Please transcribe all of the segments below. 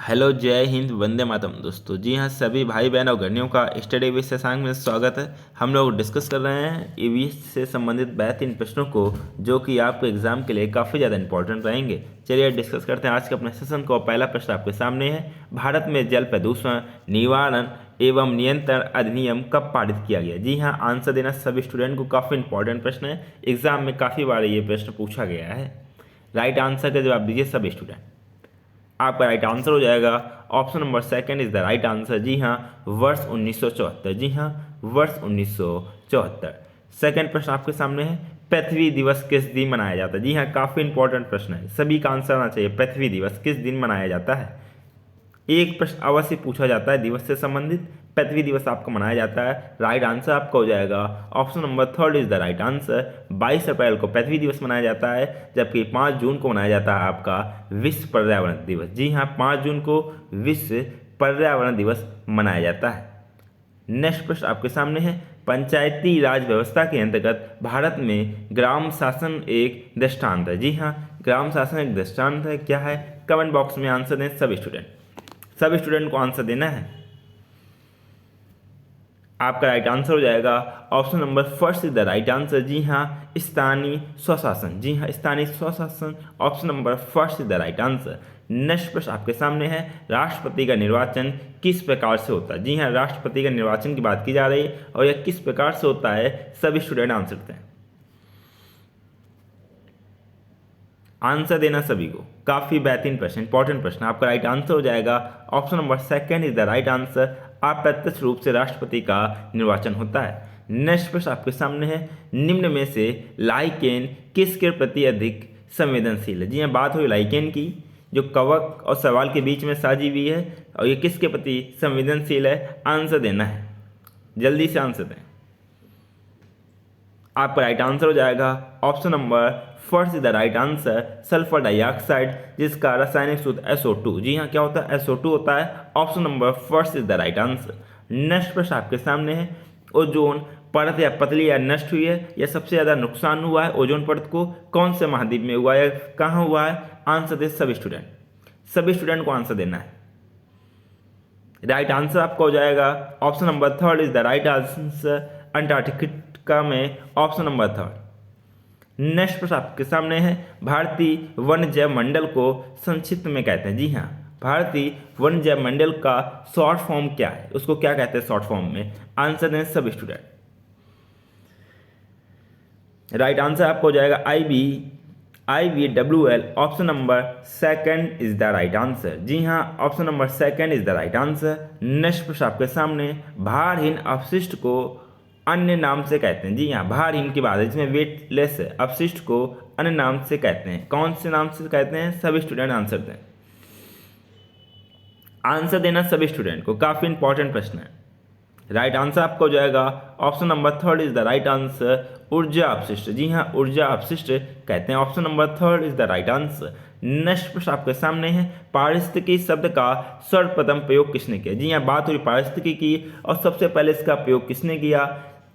Hello, जय हिंद, वंदे मातरम। दोस्तों जी हाँ, सभी भाई बहन और घरनियों का स्टडी विद शशांक में स्वागत है। हम लोग डिस्कस कर रहे हैं ईवीएस से संबंधित बेहतरीन प्रश्नों को, जो कि आपके एग्जाम के लिए काफ़ी ज़्यादा इंपॉर्टेंट रहेंगे। चलिए डिस्कस करते हैं आज के अपने सेशन को। पहला प्रश्न आपके सामने है, भारत में जल प्रदूषण निवारण एवं नियंत्रण अधिनियम कब पारित किया गया? जी हाँ, आंसर देना सभी स्टूडेंट को काफ़ी इंपॉर्टेंट प्रश्न है। एग्जाम में काफ़ी बार ये प्रश्न पूछा गया है। राइट आंसर का जवाब दीजिए सभी स्टूडेंट। आपका राइट आंसर हो जाएगा option number second is the right answer. जी हाँ, वर्ष 1974। जी हाँ, वर्ष 1974। सेकंड प्रश्न आपके सामने है, पृथ्वी दिवस किस दिन मनाया जाता है? जी हाँ, काफी इंपॉर्टेंट प्रश्न है, सभी का आंसर आना चाहिए। पृथ्वी दिवस किस दिन मनाया जाता है? एक प्रश्न अवश्य पूछा जाता है दिवस से संबंधित। पृथ्वी दिवस आपका मनाया जाता है। राइट आंसर आपका हो जाएगा option number third is the right answer. 22 अप्रैल को पृथ्वी दिवस मनाया जाता है, जबकि 5 जून को मनाया जाता है आपका विश्व पर्यावरण दिवस। जी हाँ, 5 जून को विश्व पर्यावरण दिवस मनाया जाता है। नेक्स्ट प्रश्न आपके सामने है, पंचायती राज व्यवस्था के अंतर्गत भारत में ग्राम शासन एक दृष्टांत है। जी हाँ, ग्राम शासन एक दृष्टांत है। क्या है? कमेंट बॉक्स में आंसर दें सभी स्टूडेंट। सभी स्टूडेंट को आंसर देना है। आपका राइट आंसर हो जाएगा option number first is the right answer. जी हाँ, स्थानीय स्वशासन। जी हाँ, स्थानीय स्वशासन option number first is the right answer. Next प्रश्न आपके सामने है, राष्ट्रपति का निर्वाचन किस प्रकार से होता है? जी हाँ, राष्ट्रपति का निर्वाचन की बात की जा रही है और यह किस प्रकार से होता है, सभी स्टूडेंट आंसर दें। आंसर देना सभी को, काफी बेहतरीन प्रश्न, इंपॉर्टेंट प्रश्न। आपका राइट आंसर हो जाएगा option number second is the right answer. अप्रत्यक्ष रूप से राष्ट्रपति का निर्वाचन होता है। नेक्स्ट प्रश्न आपके सामने है, निम्न में से लाइकेन किसके प्रति अधिक संवेदनशील है? जी हाँ, बात हुई लाइकेन की, जो कवक और सवाल के बीच में साजी हुई है, और ये किसके प्रति संवेदनशील है? आंसर देना है, जल्दी से आंसर दें। आपका राइट आंसर हो जाएगा option number first is the right answer, sulphur dioxide, जिसका रासायनिक सूत्र SO2। जी हाँ, क्या होता है? SO2 होता है। Option number first is the right answer. Next प्रश्न आपके सामने है, ओजोन परत या पतली या नष्ट हुई है या सबसे ज़्यादा नुकसान हुआ है ओजोन परत को, कौन से महाद्वीप में हुआ है, कहाँ हुआ है? आंसर दे सभी स्टूडेंट। सभी स्टूडेंट को आंसर देना है। राइट आंसर आपका हो जाएगा option number third is the right answer, Antarctica में, ऑप्शन नंबर थर्ड। नेक्स्ट प्रश्न आपके सामने है, भारतीय वन जैव मंडल को संक्षिप्त में कहते हैं? जी हाँ, भारतीय वन जैव मंडल का शॉर्ट फॉर्म क्या है, उसको क्या कहते हैं शॉर्ट फॉर्म में? आंसर दें सभी स्टूडेंट। राइट आंसर आपको हो जाएगा IVWL, option number second is the right answer. जी हाँ, option number second is the right answer. Next प्रश्न आपके सामने, भारहीन अपशिष्ट को अन्य नाम से कहते हैं? जी हाँ, भारहीन की बात है, जिसमें वेटलेस अपशिष्ट को अन्य नाम से कहते हैं, कौन से नाम से कहते हैं? सभी स्टूडेंट आंसर दें। आंसर देना सभी स्टूडेंट को, काफी इंपॉर्टेंट प्रश्न है। राइट आंसर आपका हो जाएगा option number third is the right answer, ऊर्जा अपशिष्ट। जी हाँ, ऊर्जा अपशिष्ट कहते हैं, option number third is the right answer. Next प्रश्न आपके सामने है, पारिस्थितिकी शब्द का सर्वप्रथम प्रयोग किसने किया? जी हाँ, बात हुई पारिस्थितिकी की, और सबसे पहले इसका प्रयोग किसने किया?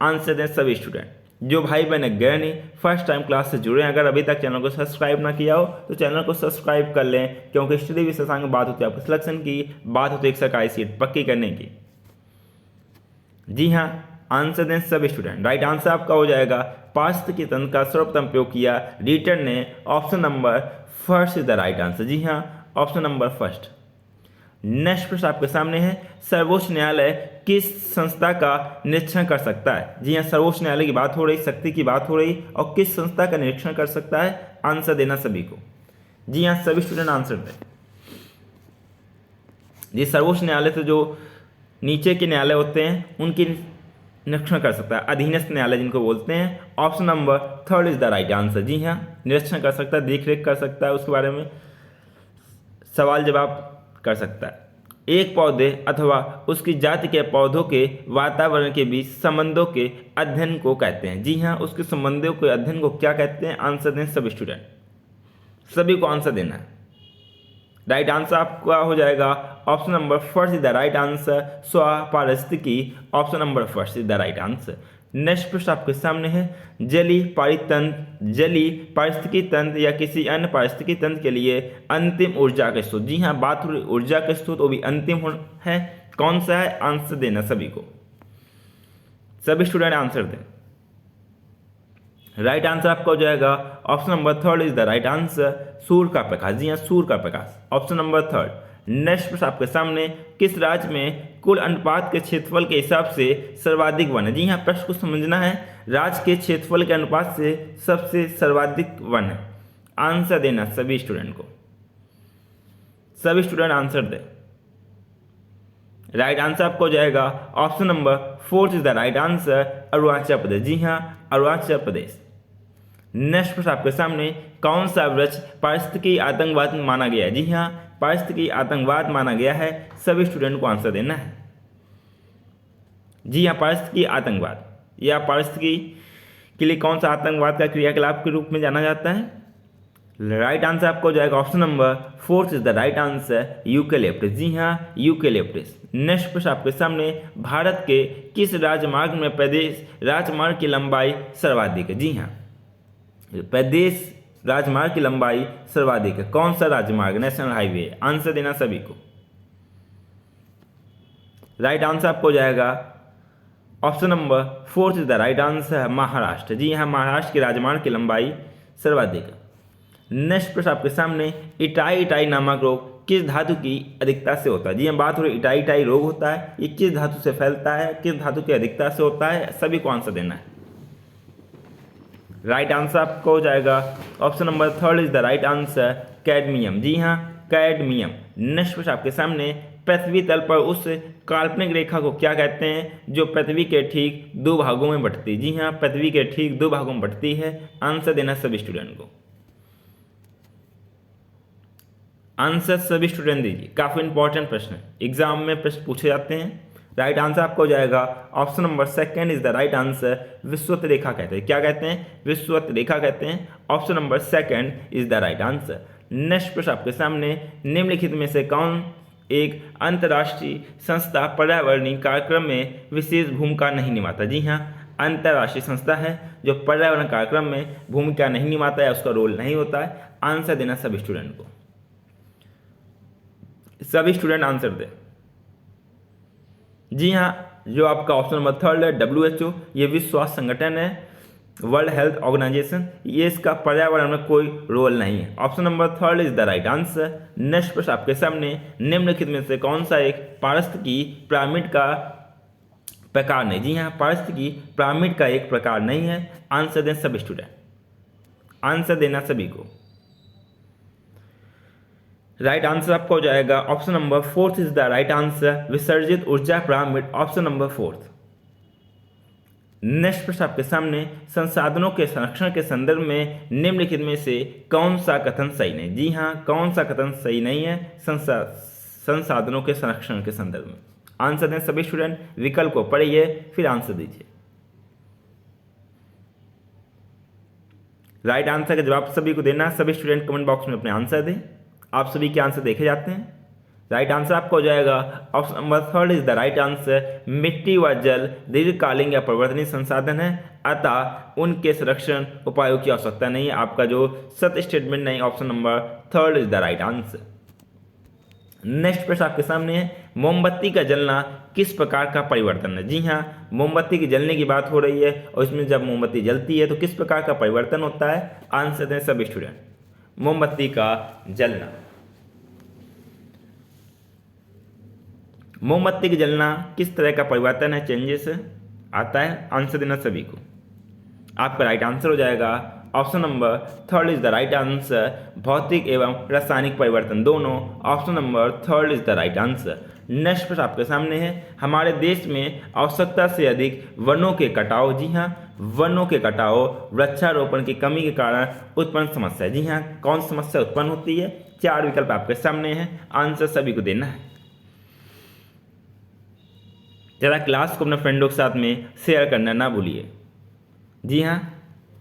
आंसर दें सभी स्टूडेंट। जो भाई बहन गए नहीं, फर्स्ट टाइम क्लास से जुड़े हैं, अगर अभी तक चैनल को सब्सक्राइब ना किया हो तो चैनल को सब्सक्राइब कर लें, क्योंकि स्टडी विद शशांक में बात होती है आपके सिलेक्शन की, बात होती है एक सरकारी सीट पक्की करने की। जी हाँ, आंसर दें सभी स्टूडेंट। राइट आंसर आपका हो जाएगा, पारिस्थितिकी तंत्र का सर्वप्रथम प्रयोग किया रिटर्न ने, option number first is the right answer. जी हाँ, ऑप्शन नंबर फर्स्ट। नेक्स्ट प्रश्न आपके सामने है, सर्वोच्च न्यायालय किस संस्था का निरीक्षण कर सकता है? जी हाँ, सर्वोच्च न्यायालय की बात हो रही, शक्ति की बात हो रही, और किस संस्था का निरीक्षण कर सकता है? आंसर देना सभी को। जी हाँ, सभी स्टूडेंट आंसर दें। जी, सर्वोच्च न्यायालय से जो नीचे के न्यायालय होते हैं उनकी निरीक्षण कर सकता है, अधीनस्थ न्यायालय जिनको बोलते हैं, option number third is the right answer. जी हाँ, निरीक्षण कर सकता है, देख रेख कर सकता है, उसके बारे में सवाल जवाब कर सकता है। एक पौधे अथवा उसकी जाति के पौधों के वातावरण के बीच संबंधों के अध्ययन को कहते हैं? जी हाँ, उसके संबंधों के अध्ययन को क्या कहते हैं? आंसर दें सभी स्टूडेंट। सभी को आंसर देना है। राइट आंसर आपका हो जाएगा option number first is the right answer, स्वपारिस्थितिकी, option number first is the right answer. Next प्रश्न आपके सामने है, जलीय पारिस्थितिकी तंत्र या किसी अन्य पारिस्थितिकी तंत्र के लिए अंतिम ऊर्जा का स्रोत। जी हाँ, बात हो रही ऊर्जा का स्रोत, वो भी अंतिम है। कौन सा है? आंसर देना सभी को, सभी स्टूडेंट आंसर दें। राइट आंसर आपका हो जाएगा option number third is the right answer, सूर्य का प्रकाश। जी हाँ, सूर्य का प्रकाश, ऑप्शन नंबर थर्ड। नेक्स्ट प्रश्न आपके सामने, किस राज्य में कुल अनुपात के क्षेत्रफल के हिसाब से सर्वाधिक वन है? जी हाँ, प्रश्न को समझना है, राज्य के क्षेत्रफल के अनुपात से सबसे सर्वाधिक वन है। आंसर देना सभी स्टूडेंट को, सभी स्टूडेंट आंसर दें। राइट आंसर आपको हो जाएगा option number fourth is the right answer, Arunachal Pradesh. जी हाँ, अरुणाचल प्रदेश। नेक्स्ट प्रश्न आपके सामने, कौन सा वृक्ष पारिस्थितिकी आतंकवाद माना गया है? जी हाँ, पारिस्थितिकी आतंकवाद माना गया है। सभी स्टूडेंट को आंसर देना है। जी हाँ, पारिस्थितिकी आतंकवाद या पारिस्थितिकी के लिए कौन सा आतंकवाद का क्रियाकलाप के रूप में जाना जाता है? राइट आंसर आपको हो जाएगा option number fourth is the right answer, eucalyptus. जी हाँ, यूकेलिप्टस। नेक्स्ट प्रश्न आपके सामने, भारत के किस राजमार्ग में प्रदेश राजमार्ग की लंबाई सर्वाधिक है? जी हाँ, प्रदेश राजमार्ग की लंबाई सर्वाधिक है। कौन सा राजमार्ग? National highway. आंसर देना सभी को। राइट आंसर आपको हो जाएगा option number fourth is the right answer, Maharashtra. जी हाँ, महाराष्ट्र के राजमार्ग की लंबाई सर्वाधिक है। नेक्स्ट प्रश्न आपके सामने, इटाई नामक रोग किस धातु की अधिकता से होता है? जी हम बात हो रही इटाई रोग होता है, ये किस धातु से फैलता है, किस धातु की अधिकता से होता है? सभी को आंसर देना है। राइट आंसर आपको हो जाएगा option number third is the right answer, cadmium. जी हाँ, कैडमियम। नेक्स्ट प्रश्न आपके सामने, पृथ्वी तल पर उस काल्पनिक रेखा को क्या कहते हैं जो पृथ्वी के ठीक दो भागों में बंटती है? जी हाँ, पृथ्वी के ठीक दो भागों में बंटती है। आंसर देना सभी स्टूडेंट को, आंसर सभी स्टूडेंट दीजिए। काफी इंपॉर्टेंट प्रश्न है, एग्जाम में प्रश्न पूछे जाते हैं। राइट आंसर आपको हो जाएगा option number second is the right answer, विषुवत रेखा कहते हैं। क्या कहते हैं? विषुवत रेखा कहते हैं। Option number second is the right answer. Next प्रश्न आपके सामने, निम्नलिखित में से कौन एक अंतर्राष्ट्रीय संस्था पर्यावरणीय कार्यक्रम में विशेष भूमिका नहीं निभाता? जी हाँ, अंतर्राष्ट्रीय संस्था है जो पर्यावरण कार्यक्रम में भूमिका नहीं निभाता है, उसका रोल नहीं होता है। आंसर देना सभी स्टूडेंट को, सभी स्टूडेंट आंसर दें। जी हाँ, जो आपका ऑप्शन नंबर थर्ड है, WHO, ये विश्व स्वास्थ्य संगठन है, वर्ल्ड हेल्थ ऑर्गेनाइजेशन, ये इसका पर्यावरण में कोई रोल नहीं है। Option number third is the right answer. Next प्रश्न आपके सामने, निम्नलिखित में से कौन सा एक पारिस्थितिकी पिरामिड का प्रकार नहीं? जी हाँ, पारिस्थितिकी पिरामिड का एक प्रकार नहीं है। आंसर दें सभी स्टूडेंट, आंसर देना सभी को। राइट आंसर आपका हो जाएगा option number fourth is the right answer, विसर्जित ऊर्जा pyramid, option number fourth. Next प्रश्न आपके सामने, संसाधनों के संरक्षण के संदर्भ में निम्नलिखित में से कौन सा कथन सही नहीं? जी हाँ, कौन सा कथन सही नहीं है संसाधनों के संरक्षण के संदर्भ में? आंसर दें सभी स्टूडेंट, विकल्प को पढ़िए फिर आंसर दीजिए। राइट आंसर का जवाब सभी को देना। सभी स्टूडेंट कमेंट बॉक्स में अपने आंसर दें, आप सभी के आंसर देखे जाते हैं। राइट आंसर आपका हो जाएगा option number third is the right answer, मिट्टी व जल दीर्घकालीन या परिवर्तनीय संसाधन है, अतः उनके संरक्षण उपायों की आवश्यकता नहीं है। आपका जो सत्य स्टेटमेंट नहीं, option number third is the right answer. Next प्रश्न आपके सामने है, मोमबत्ती का जलना किस प्रकार का परिवर्तन है? जी हाँ, मोमबत्ती के जलने की बात हो रही है और इसमें जब मोमबत्ती जलती है तो किस प्रकार का परिवर्तन होता है? आंसर दें सभी स्टूडेंट, मोमबत्ती का जलना। मोमबत्ती के जलना किस तरह का परिवर्तन है, चेंजेस आता है? आंसर देना सभी को। आपका राइट आंसर हो जाएगा option number third is the right answer, भौतिक एवं रासायनिक परिवर्तन दोनों, option number third is the right answer. Next प्रश्न आपके सामने है, हमारे देश में आवश्यकता से अधिक वनों के कटाव, जी हाँ, वनों के कटाव वृक्षारोपण की कमी के कारण उत्पन्न समस्या है। जी हाँ, कौन समस्या उत्पन्न होती है? चार विकल्प आपके सामने हैं, आंसर सभी को देना है। ज़्यादा क्लास को अपने फ्रेंडों के साथ में शेयर करना ना भूलिए। जी हाँ,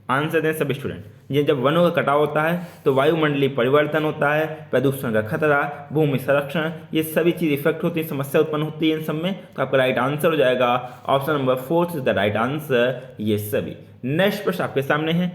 आंसर दें सभी स्टूडेंट। ये जब वनों का कटाव होता है तो वायुमंडलीय परिवर्तन होता है, प्रदूषण का खतरा, भूमि संरक्षण, ये सभी चीज़ इफेक्ट होती है, समस्या उत्पन्न होती है इन सब में। तो आपका राइट आंसर हो जाएगा option number 4 is the right answer, ये सभी। नेक्स्ट प्रश्न आपके सामने है।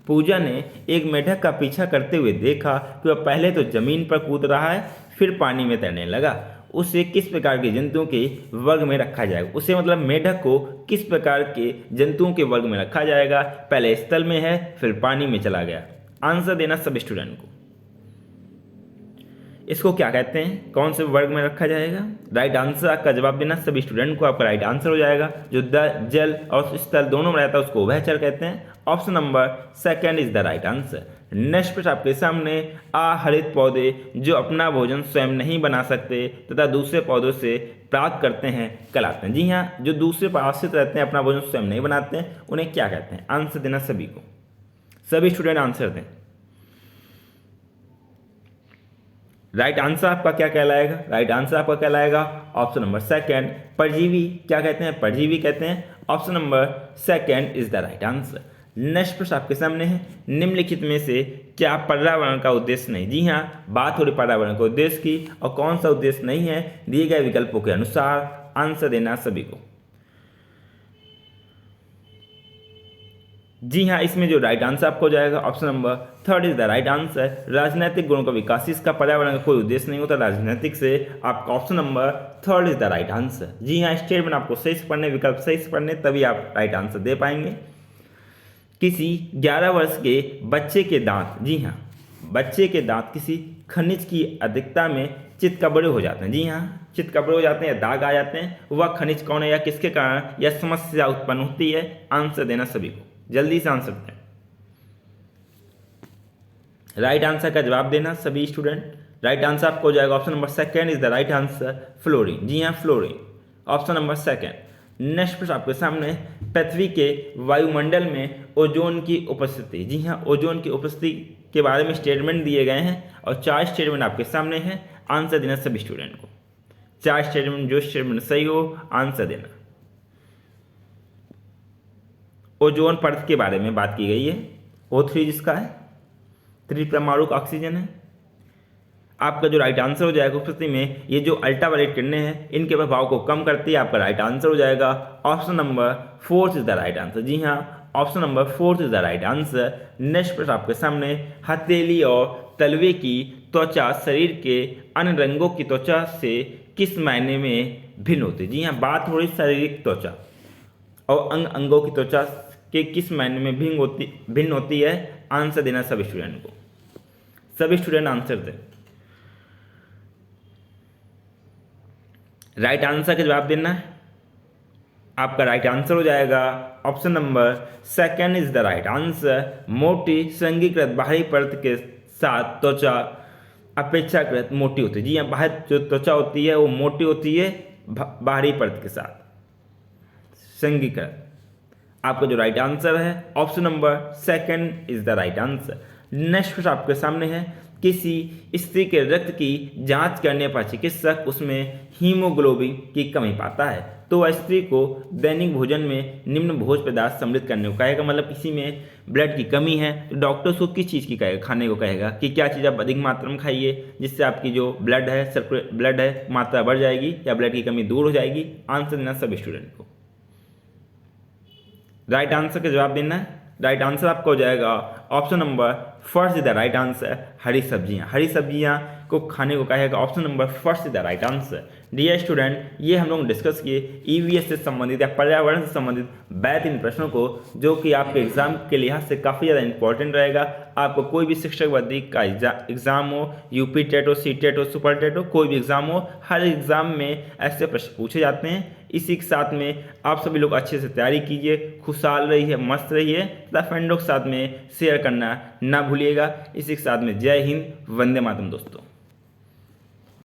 पूजा ने एक मेढक का पीछा करते हुए देखा कि वह पहले तो जमीन पर कूद रहा है, फिर पानी में तैरने लगा। उसे किस प्रकार के जंतुओं के वर्ग में रखा जाएगा? उसे मतलब मेढक को किस प्रकार के जंतुओं के वर्ग में रखा जाएगा? पहले स्थल में है, फिर पानी में चला गया। आंसर देना सब स्टूडेंट को। इसको क्या कहते हैं, कौन से वर्ग में रखा जाएगा? राइट आंसर का जवाब देना सभी स्टूडेंट को आपका राइट आंसर हो जाएगा। जो जल और स्थल दोनों में रहता है उसको उभयचर कहते हैं। Option number 2 is the right answer. Next प्रश्न आपके सामने। आहरित पौधे जो अपना भोजन स्वयं नहीं बना सकते तथा दूसरे पौधों से प्राप्त करते हैं कहलाते हैं। जी हाँ, जो दूसरे पर आश्रित रहते हैं, अपना भोजन स्वयं नहीं बनाते हैं, उन्हें क्या कहते हैं? आंसर देना सभी को, सभी स्टूडेंट आंसर दें। राइट आंसर आपका क्या कहलाएगा? राइट आंसर आपका कहलाएगा ऑप्शन नंबर 2 परजीवी। क्या कहते हैं? परजीवी कहते हैं। Option number 2 is the right answer. Next प्रश्न आपके सामने है। निम्नलिखित में से क्या पर्यावरण का उद्देश्य नहीं? जी हाँ, बात हो रही पर्यावरण के उद्देश्य की, और कौन सा उद्देश्य नहीं है दिए गए विकल्पों के अनुसार। आंसर देना सभी को। जी हाँ, इसमें जो राइट आंसर आपको हो जाएगा option number 3 is the right answer. राजनीतिक गुणों का विकास, इसका पर्यावरण का कोई उद्देश्य नहीं होता राजनीतिक से। आपका option number 3 is the right answer. जी हाँ, स्टेटमेंट आपको सही से पढ़ने, विकल्प सही से पढ़ने, तभी आप राइट आंसर दे पाएंगे। किसी 11 वर्ष के बच्चे के दांत, जी हाँ, बच्चे के दांत किसी खनिज की अधिकता में चितकबरे हो जाते हैं। जी हाँ, चितकबरे हो जाते हैं या दाग आ जाते हैं। वह खनिज कौन है या किसके कारण यह समस्या उत्पन्न होती है? आंसर देना सभी को, जल्दी से आंसर दें। राइट आंसर का जवाब देना सभी स्टूडेंट। राइट आंसर आपको हो जाएगा option number 2 is the right answer, fluorine. जी हाँ, फ्लोरीन, ऑप्शन नंबर 2। नेक्स्ट प्रश्न आपके सामने। पृथ्वी के वायुमंडल में ओजोन की उपस्थिति, जी हाँ, ओजोन की उपस्थिति के बारे में स्टेटमेंट दिए गए हैं और 4 स्टेटमेंट आपके सामने हैं। आंसर देना सभी स्टूडेंट को। 4 स्टेटमेंट, जो स्टेटमेंट सही हो आंसर देना। ओजोन परत के बारे में बात की गई है। O3 जिसका है, त्रिपरमाणु ऑक्सीजन है। आपका जो राइट आंसर हो जाएगा उपस्थिति में ये जो अल्ट्रावायलेट किरणें हैं इनके प्रभाव को कम करती है। आपका राइट आंसर हो जाएगा option number 4 is the right answer. जी हाँ, option number 4 is the right answer. Next प्रश्न आपके सामने। हथेली और तलवे की त्वचा शरीर के अन्य रंगों की त्वचा से किस मायने में भिन्न होती है? जी हाँ, बात हो रही शारीरिक त्वचा और अंगों की त्वचा के किस मायने में भिन्न होती है? आंसर देना सभी स्टूडेंट को, सभी स्टूडेंट आंसर दें। राइट आंसर का जवाब देना है। आपका राइट आंसर हो जाएगा option number 2 is the right answer. मोटी संघीकृत बाहरी परत के साथ त्वचा अपेक्षाकृत मोटी होती है। जी हाँ, बाहर जो त्वचा होती है वो मोटी होती है बाहरी परत के साथ संघीकृत। आपका जो राइट आंसर है option number 2 is the right answer. Next प्रश्न आपके सामने है। किसी स्त्री के रक्त की जांच करने पर चिकित्सक उसमें हीमोग्लोबिन की कमी पाता है तो वह स्त्री को दैनिक भोजन में निम्न भोज्य पदार्थ सम्मिलित करने को कहेगा। मतलब किसी में ब्लड की कमी है तो डॉक्टर उसको किस चीज़ की कहेगा, खाने को कहेगा कि क्या चीज़ आप अधिक मात्रा में खाइए जिससे आपकी जो ब्लड है मात्रा बढ़ जाएगी या ब्लड की कमी दूर हो जाएगी। आंसर देना सब स्टूडेंट को। राइट आंसर का जवाब देना है। राइट आंसर आपका हो जाएगा option number 1 is the right answer. हरी सब्जियां को खाने को कहेगा। Option number 1 is the right answer. Dear student, ये हम लोग डिस्कस किए ईवीएस से संबंधित या पर्यावरण से संबंधित 3 प्रश्नों को, जो कि आपके एग्जाम के लिहाज से काफ़ी ज़्यादा इंपॉर्टेंट रहेगा। आपको कोई भी शिक्षक वर्दी का एग्जाम हो, यूपी टेट हो, सी टेट हो, सुपर टेट हो, कोई भी एग्जाम हो, हर एग्जाम में ऐसे प्रश्न पूछे जाते हैं। इसी के साथ में आप सभी लोग अच्छे से तैयारी कीजिए, खुशहाल रहिए, मस्त रहिए तथा फ्रेंडों के साथ में शेयर करना ना भूलिएगा। इसी के साथ में जय हिंद, वंदे मातरम दोस्तों।